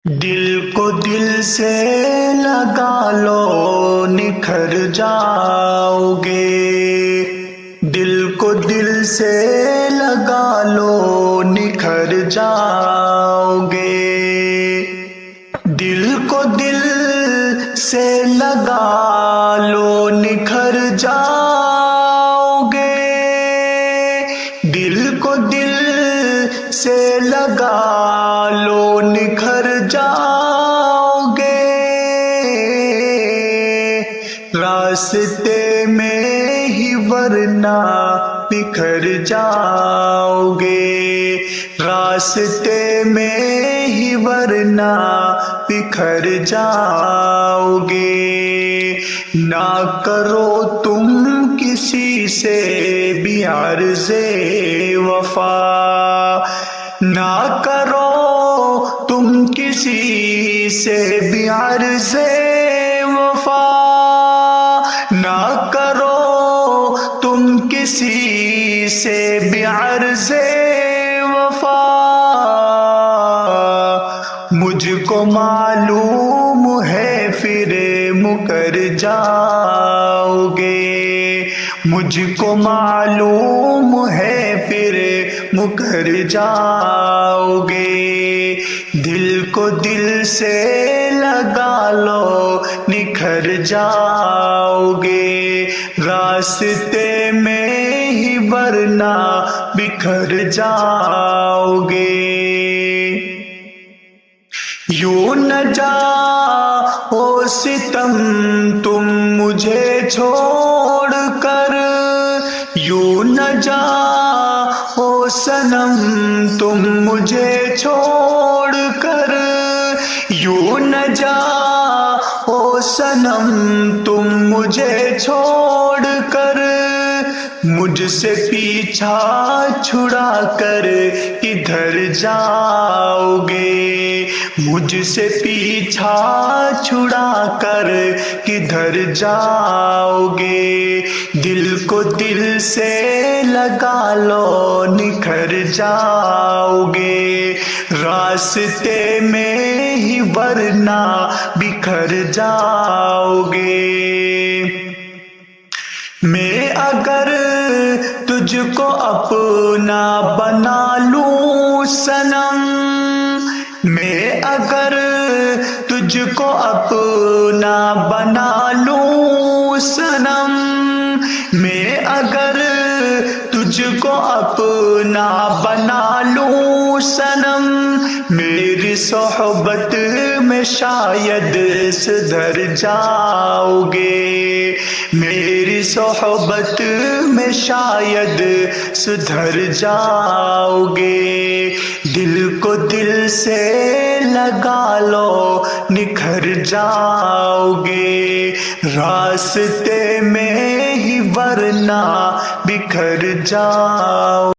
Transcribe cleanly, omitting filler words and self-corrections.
دل کو دل سے لگا لو نکھر جاؤ گے، دل کو دل سے لگا لو نکھر جاؤ گے، دل کو دل سے لگا لو نکھر جاؤ گے، دل کو دل سے لگا لو نکھر جاؤ گے، راستے میں ہی ورنہ بکھر جاؤ گے، راستے میں ہی ورنہ بکھر جاؤ گے، نہ کرو تم کسی سے بھی عرض وفا، نہ کرو تم کسی سے بھی عرض وفا، نہ کرو تم کسی سے بھی عرض وفا، مجھ کو معلوم ہے پھر مکر جاؤ گے، مجھ کو معلوم ہے پھر مکر جاؤ گے، دل کو دل سے لگا لو نکھر جاؤ گے، راستے میں ہی ورنہ بکھر جاؤ گے، یوں نہ جاؤ ستم تم مجھے چھوڑ کر، یوں نہ جاؤ صنم تم مجھے چھوڑ کر، یوں نہ جاؤ صنم تم مجھے چھوڑ کر، مجھ سے پیچھا چھڑا کر کدھر جاؤ گے، مجھ سے پیچھا چھڑا کر کدھر جاؤ گے، دل کو دل سے لگا لو نکھر جاؤ گے، راستے میں ہی ورنہ بکھر جاؤ گے، میں اگر تجھ کو اپنا بنا لوں صنم، میں اگر تجھ کو اپنا بنا لوں صنم، میں اگر تجھ کو اپنا بنا لوں صنم، میری صحبت میں شاید سدھر جاؤ گے، میری صحبت میں شاید سدھر جاؤ گے، دل کو دل سے لگا لو نکھر جاؤ گے، راستے میں ہی ورنہ بکھر جاؤ